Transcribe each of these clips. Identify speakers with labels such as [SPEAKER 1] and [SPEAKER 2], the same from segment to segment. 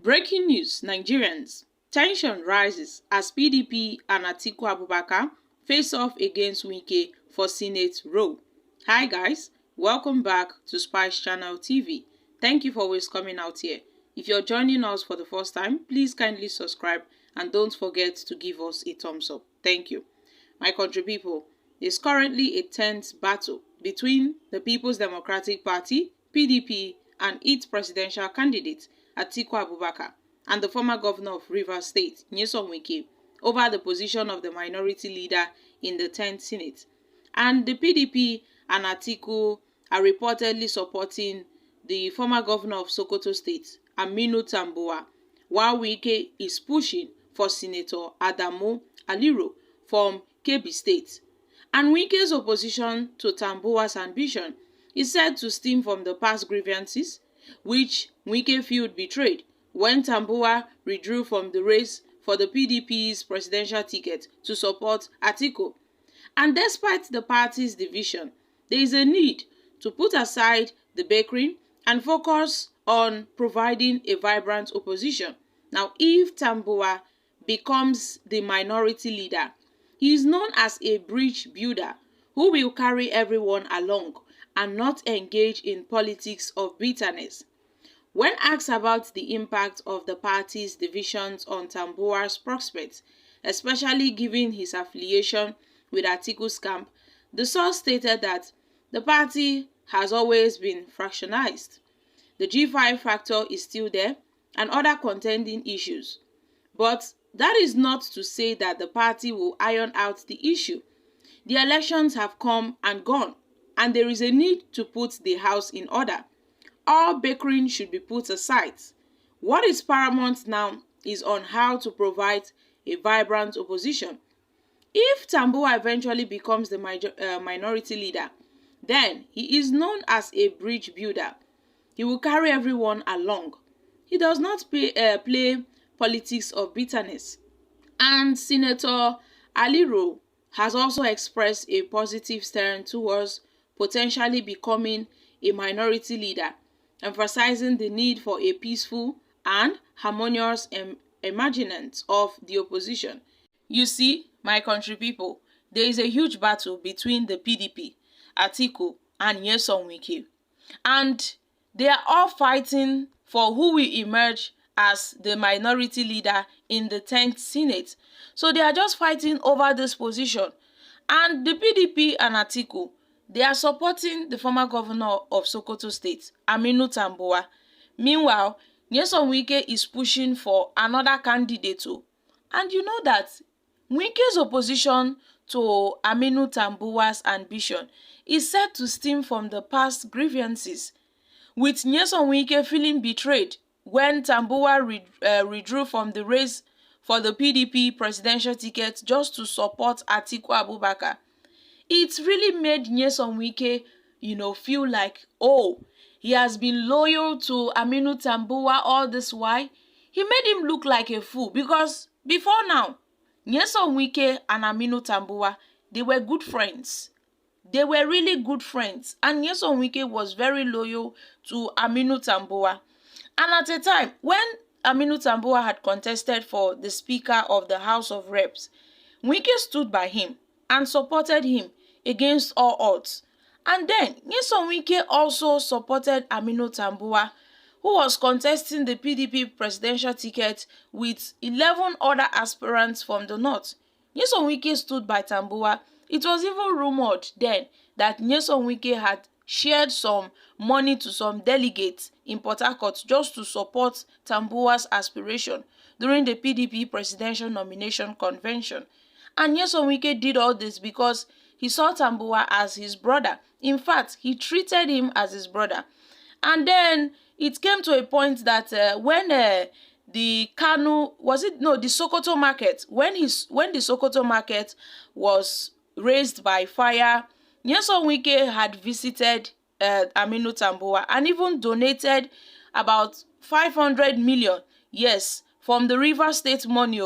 [SPEAKER 1] Breaking news, Nigerians. Tension rises as PDP and Atiku Abubakar face off against Wike for Senate role. Hi guys, welcome back to Spice Channel TV. Thank you for always coming out here. If you're joining us for the first time, please kindly subscribe and don't forget to give us a thumbs up. Thank you. My country people, there's currently a tense battle between the People's Democratic Party, PDP, and its presidential candidate, Atiku Abubakar, and the former governor of Rivers State, Wike, over the position of the minority leader in the 10th Senate. And the PDP and Atiku are reportedly supporting the former governor of Sokoto State, Aminu Tambuwal, while Wike is pushing for Senator Adamu Aliyu from Kebbi State. And Wike's opposition to Tambuwal's ambition is said to stem from the past grievances, which Wike felt betrayed when Tambuwal withdrew from the race for the PDP's presidential ticket to support Atiku. And despite the party's division, there is a need to put aside the bickering and focus on providing a vibrant opposition. Now, if Tambuwal becomes the minority leader, he is known as a bridge builder who will carry everyone along and not engage in politics of bitterness. When asked about the impact of the party's divisions on Tambuwal's prospects, especially given his affiliation with Atiku's camp, the source stated that the party has always been fractionized. The G5 factor is still there and other contending issues. But that is not to say that the party will iron out the issue. The elections have come and gone, and there is a need to put the house in order. All bickering should be put aside. What is paramount now is on how to provide a vibrant opposition. If Tambuwal eventually becomes the minority leader, then he is known as a bridge builder. He will carry everyone along. He does not play politics of bitterness. And Senator Aliyu has also expressed a positive stance towards potentially becoming a minority leader, emphasizing the need for a peaceful and harmonious emergence of the opposition. You see, my country people, there is a huge battle between the PDP, Atiku, and Wike. And they are all fighting for who will emerge as the minority leader in the 10th Senate. So they are just fighting over this position. And the PDP and Atiku, they are supporting the former governor of Sokoto State, Aminu Tambuwal. Meanwhile, Wike is pushing for another candidate too. And you know that Wike's opposition to Aminu Tambuwal's ambition is said to stem from the past grievances, with Wike feeling betrayed when Tambuwal withdrew from the race for the PDP presidential ticket just to support Atiku Abubakar. It really made Wike, feel like, oh, he has been loyal to Aminu Tambuwal all this while. He made him look like a fool because before now, Wike and Aminu Tambuwal, they were good friends. They were really good friends. And Wike was very loyal to Aminu Tambuwal. And at a time when Aminu Tambuwal had contested for the Speaker of the House of Reps, Wike stood by him and supported him against all odds. And then Wike also supported Aminu Tambuwal, who was contesting the PDP presidential ticket with 11 other aspirants from the north. Wike stood by Tambuwal. It was even rumored then that Wike had shared some money to some delegates in Port Harcourt just to support Tambuwal's aspiration during the PDP presidential nomination convention. And Wike did all this because he saw Tambuwal as his brother. In fact, he treated him as his brother. And then it came to a point that when the Sokoto market, when the Sokoto market was razed by fire, Wike had visited Aminu Tambuwal and even donated about 500 million, yes, from the Rivers State money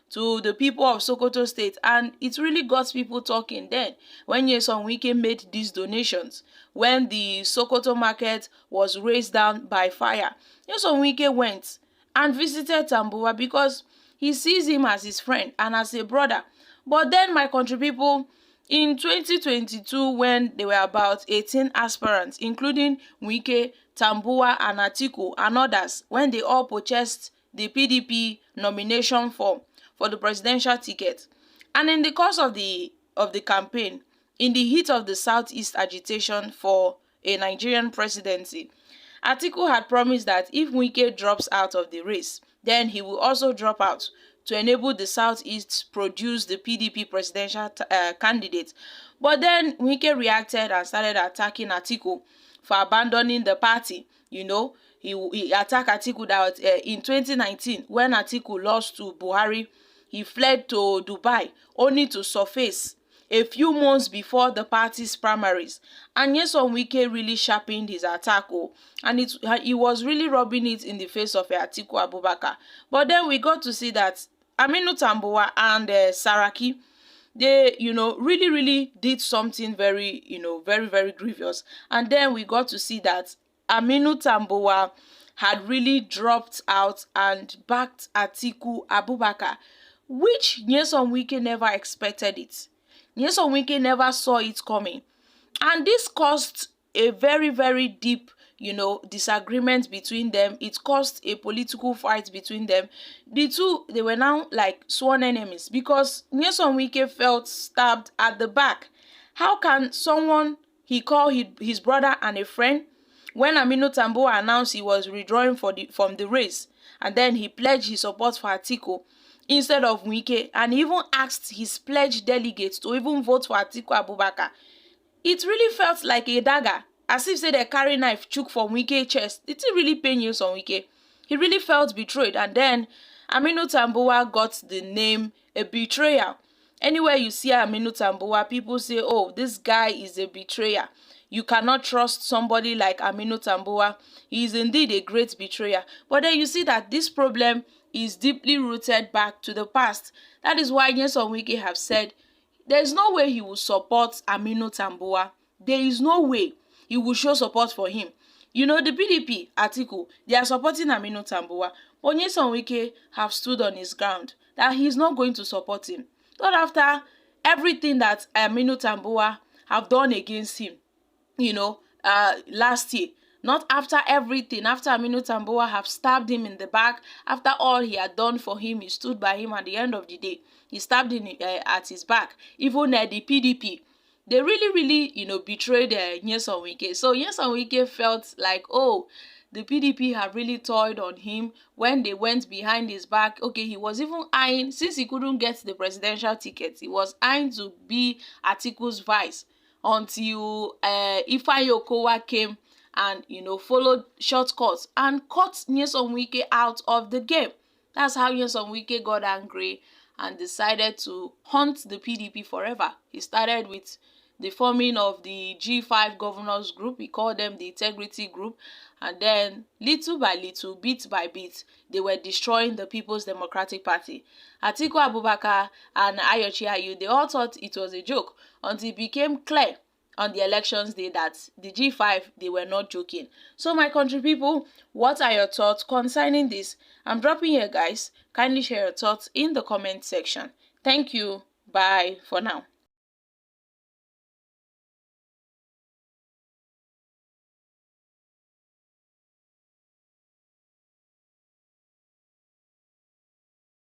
[SPEAKER 1] to the people of Sokoto State. And it really got people talking then when Wike made these donations, when the Sokoto market was razed down by fire. Wike went and visited Tambuwa because he sees him as his friend and as a brother. But then, my country people, in 2022, when there were about 18 aspirants, including Wike, Tambuwa, and Atiku, and others, when they all purchased the PDP nomination form for the presidential ticket, and in the course of the campaign, in the heat of the Southeast agitation for a Nigerian presidency, Atiku had promised that if Wike drops out of the race, then he will also drop out to enable the Southeast produce the PDP presidential candidate. But then Wike reacted and started attacking Atiku for abandoning the party. You know, he attacked Atiku that in 2019, when Atiku lost to Buhari, he fled to Dubai only to surface a few months before the party's primaries. And Nyesom Wike really sharpened his attack, and he was really rubbing it in the face of Atiku Abubakar. But then we got to see that Aminu Tambuwa and Saraki, they, really did something very, very, very grievous. And then we got to see that Aminu Tambuwa had really dropped out and backed Atiku Abubakar, which Nyesom Wike never expected it. Nyesom Wike never saw it coming. And this caused a very, very deep, disagreement between them. It caused a political fight between them. The two, they were now like sworn enemies because Nyesom Wike felt stabbed at the back. How can someone he called his brother and a friend, when Aminu Tambuwa announced he was withdrawing from the race, and then he pledged his support for Atiku instead of Wike, and even asked his pledged delegates to even vote for Atiku Abubakar. It really felt like a dagger, as if say they carry knife chook from Wike's chest. It didn't really pain you on Wike. He really felt betrayed, and then Aminu Tambuwa got the name a betrayer. Anywhere you see Aminu Tambuwa, people say, oh, this guy is a betrayer. You cannot trust somebody like Aminu Tambuwa. He is indeed a great betrayer. But then you see that this problem is deeply rooted back to the past. That is why Nyesom Wike have said there is no way he will support Aminu Tambuwa. There is no way he will show support for him. The PDP, Atiku, they are supporting Aminu Tambuwa. But Nyesom Wike have stood on his ground that he is not going to support him. Not after everything that Aminu Tambuwa have done against him, last year. Not after everything, after Aminu Tambuwa have stabbed him in the back, after all he had done for him, he stood by him at the end of the day. He stabbed him at his back. Even the PDP, they really, betrayed Nyesom Wike. So Nyesom Wike felt like, oh, the PDP have really toyed on him when they went behind his back. Okay, he was even eyeing, since he couldn't get the presidential ticket, he was eyeing to be Atiku's vice until Ifeanyi Okowa came and, followed shortcuts and cut Nyesom Wike out of the game. That's how Nyesom Wike got angry and decided to hunt the PDP forever. He started with the forming of the G5 governors group. He called them the Integrity Group. And then, little by little, bit by bit, they were destroying the People's Democratic Party. Atiku Abubakar and Ayochi Ayu, they all thought it was a joke until it became clear on the elections day that the G5, they were not joking. So my country people, what are your thoughts concerning this? I'm dropping here, guys. Kindly share your thoughts in the comment section. Thank you. Bye for now.